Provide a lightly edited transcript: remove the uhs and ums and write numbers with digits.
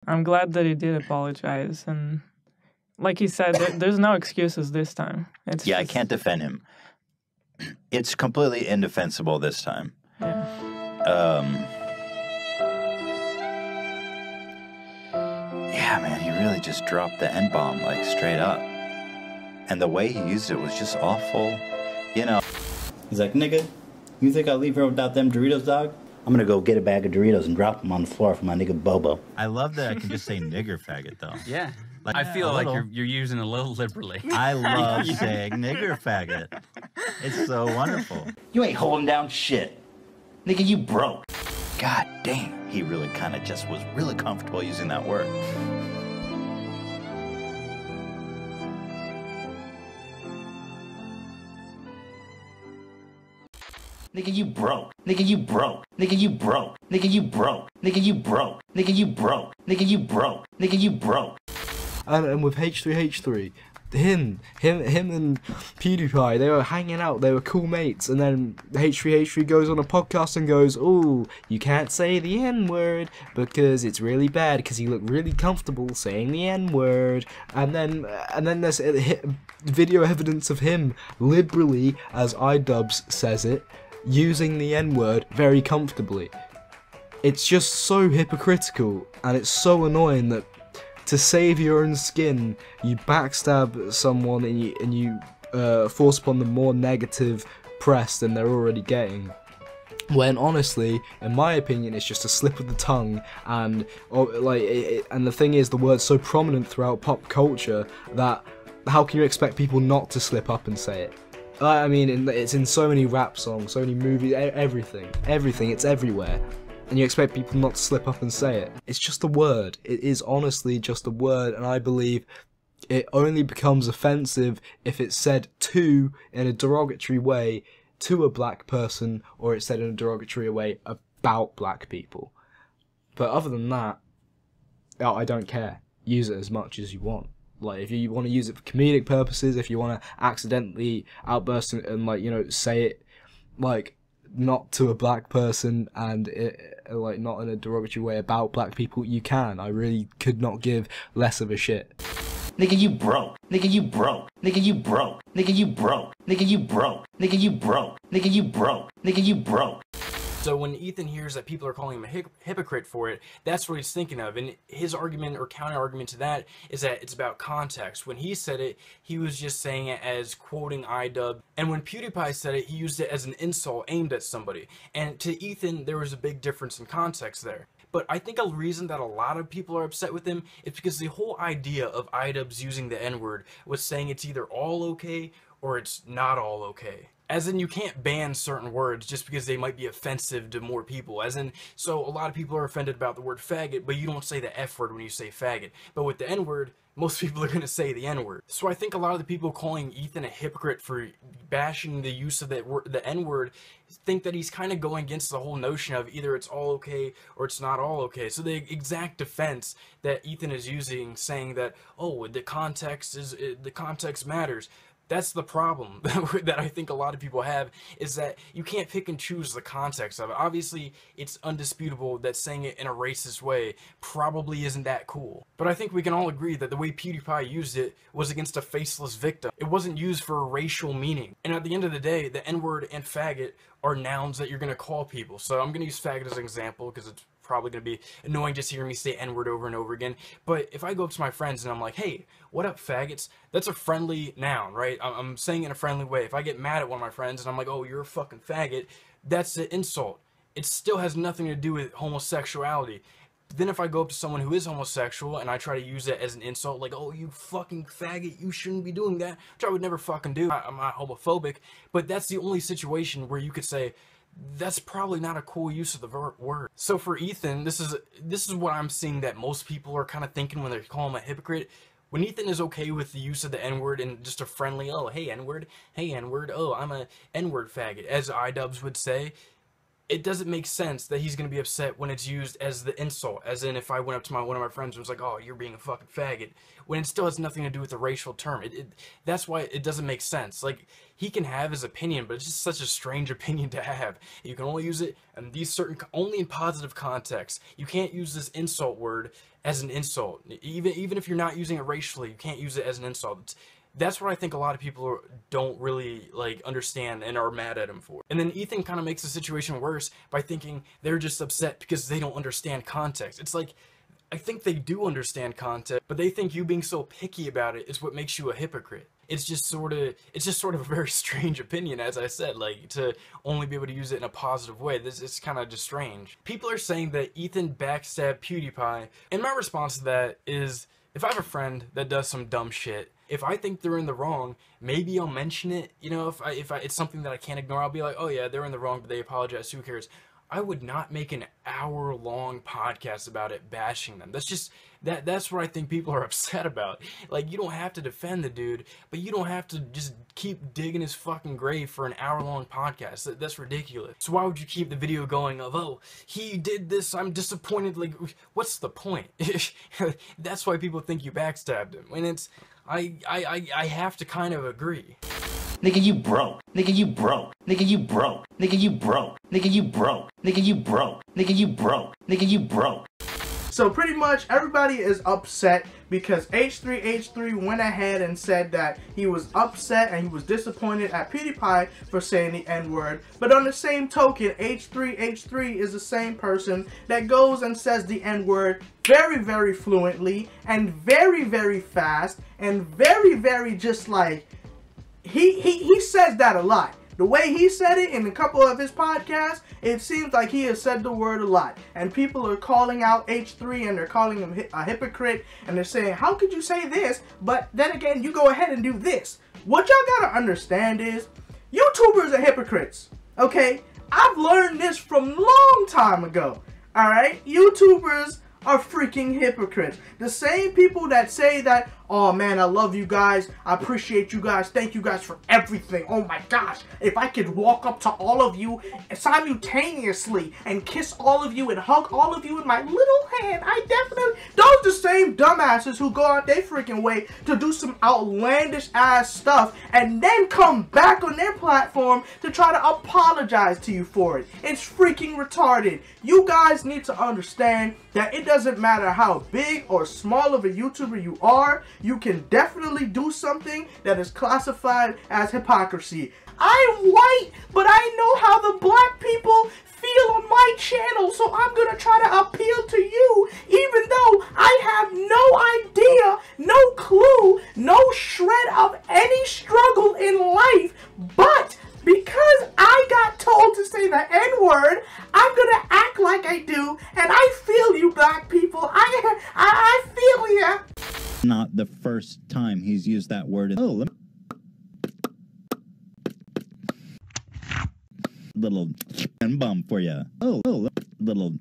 I'm glad that he did apologize, and like he said, there's no excuses this time. It's yeah, just, I can't defend him. It's completely indefensible this time. Yeah, man, he really just dropped the N-bomb, like, straight up. And the way he used it was just awful, you know. He's like, nigga, you think I'll leave here without them Doritos, dog? I'm gonna go get a bag of Doritos and drop them on the floor for my nigga Bobo. I love that I can just say nigger faggot, though. Yeah. Like, I feel like little. you're using a little liberally. I love saying nigger faggot. It's so wonderful. You ain't holding down shit. Nigga, you broke. God damn. He really kind of just was really comfortable using that word. Nigga, you broke. Nigga, you broke. Nigga, you broke. Nigga, you broke. Nigga, you broke. Nigga, you broke. Nigga, you broke. Nigga, you broke. And with H3H3, him and PewDiePie, they were hanging out, they were cool mates, and then H3H3 goes on a podcast and goes, "Ooh, you can't say the N-word because it's really bad because you look really comfortable saying the N-word." And then there's video evidence of him liberally, as Idubbbz says it, using the N-word very comfortably. It's just so hypocritical, and it's so annoying that to save your own skin, you backstab someone and you force upon them more negative press than they're already getting. When honestly, in my opinion, it's just a slip of the tongue, and and the thing is, the word's so prominent throughout pop culture that how can you expect people not to slip up and say it? I mean, it's in so many rap songs, so many movies, everything, it's everywhere. And you expect people not to slip up and say it. It's just a word. It is honestly just a word, and I believe it only becomes offensive if it's said in a derogatory way to a black person, or it's said in a derogatory way about black people. But other than that, I don't care. Use it as much as you want. Like, if you want to use it for comedic purposes, if you want to accidentally outburst and like, you know, say it like not to a black person and like not in a derogatory way about black people, you can. I really could not give less of a shit. Nigga, you broke. Nigga, you broke. Nigga, you broke. Nigga, you broke. Nigga, you broke. Nigga, you broke. Nigga, you broke. Nigga, you broke. So when Ethan hears that people are calling him a hypocrite for it, that's what he's thinking of. And his argument or counter-argument to that is that it's about context. When he said it, he was just saying it as quoting Idubbbz. And when PewDiePie said it, he used it as an insult aimed at somebody. And to Ethan, there was a big difference in context there. But I think a reason that a lot of people are upset with him is because the whole idea of Idubbbz using the N-word was saying it's either all okay or it's not all okay. As in, you can't ban certain words just because they might be offensive to more people. As in, so a lot of people are offended about the word faggot, but you don't say the F word when you say faggot. But with the N-word, most people are going to say the N-word. So I think a lot of the people calling Ethan a hypocrite for bashing the use of the N-word think that he's kind of going against the whole notion of either it's all okay or it's not all okay. So the exact defense that Ethan is using, saying that, oh, the context matters. That's the problem that I think a lot of people have, is that you can't pick and choose the context of it. Obviously, it's undisputable that saying it in a racist way probably isn't that cool. But I think we can all agree that the way PewDiePie used it was against a faceless victim. It wasn't used for a racial meaning. And at the end of the day, the N-word and faggot are nouns that you're going to call people. So I'm going to use faggot as an example because it's probably going to be annoying just hearing me say N-word over and over again. But if I go up to my friends and I'm like, hey, what up, faggots? That's a friendly noun, right? I'm saying it in a friendly way. If I get mad at one of my friends and I'm like, oh, you're a fucking faggot, that's an insult. It still has nothing to do with homosexuality. Then if I go up to someone who is homosexual and I try to use it as an insult, like, oh, you fucking faggot, you shouldn't be doing that, which I would never fucking do. I'm not homophobic, but that's the only situation where you could say, that's probably not a cool use of the word. So for Ethan, this is what I'm seeing that most people are kind of thinking when they call him a hypocrite. When Ethan is okay with the use of the N-word and just a friendly, oh, hey, N-word, oh, I'm a N-word faggot, as Idubbbz would say, it doesn't make sense that he's going to be upset when it's used as the insult, as in if I went up to one of my friends and was like, oh, you're being a fucking faggot, when it still has nothing to do with the racial term. That's why it doesn't make sense. Like, he can have his opinion, but it's just such a strange opinion to have. You can only use it in these only in positive contexts. You can't use this insult word as an insult. Even if you're not using it racially, you can't use it as an insult. That's what I think a lot of people don't really, like, understand and are mad at him for. And then Ethan kind of makes the situation worse by thinking they're just upset because they don't understand context. It's like, I think they do understand context, but they think you being so picky about it is what makes you a hypocrite. It's just sort of a very strange opinion, as I said, like, to only be able to use it in a positive way. It's kind of just strange. People are saying that Ethan backstabbed PewDiePie, and my response to that is, if I have a friend that does some dumb shit, if I think they're in the wrong, maybe I'll mention it. You know, if it's something that I can't ignore, I'll be like, oh yeah, they're in the wrong, but they apologize, who cares? I would not make an hour-long podcast about it, bashing them. That's just, that's what I think people are upset about. Like, you don't have to defend the dude, but you don't have to just keep digging his fucking grave for an hour-long podcast. That's ridiculous. So why would you keep the video going of, oh, he did this, I'm disappointed? Like, what's the point? That's why people think you backstabbed him. And it's, I have to kind of agree. Nigga, you broke. Nigga, you broke. Nigga, you broke. Nigga, you broke. Nigga, you broke. Nigga, you broke. Nigga, you broke. Nigga, you broke. So pretty much everybody is upset because H3H3 went ahead and said that he was upset and he was disappointed at PewDiePie for saying the N-word. But on the same token, H3H3 is the same person that goes and says the N-word very, very fluently and very, very fast and very, very just like, he says that a lot. The way he said it in a couple of his podcasts, it seems like he has said the word a lot. And people are calling out H3 and they're calling him a hypocrite. And they're saying, how could you say this? But then again, you go ahead and do this. What y'all gotta understand is, YouTubers are hypocrites. Okay? I've learned this from long time ago. Alright? YouTubers are freaking hypocrites. The same people that say that, oh man, I love you guys, I appreciate you guys, thank you guys for everything, oh my gosh, if I could walk up to all of you simultaneously and kiss all of you and hug all of you in my little hand, I definitely, those the same dumbasses who go out their freaking way to do some outlandish ass stuff and then come back on their platform to try to apologize to you for it. It's freaking retarded. You guys need to understand that it doesn't matter how big or small of a YouTuber you are, you can definitely do something that is classified as hypocrisy. I'm white, but I know how the black people feel on my channel, so I'm gonna try to appeal to you, even though I have no idea, no clue, no shred of any struggle in life, but because I got told to say the N-word, I'm gonna act like I do, and I feel you black people, I feel ya. Not the first time he's used that word. Oh, little bum for you. Oh, little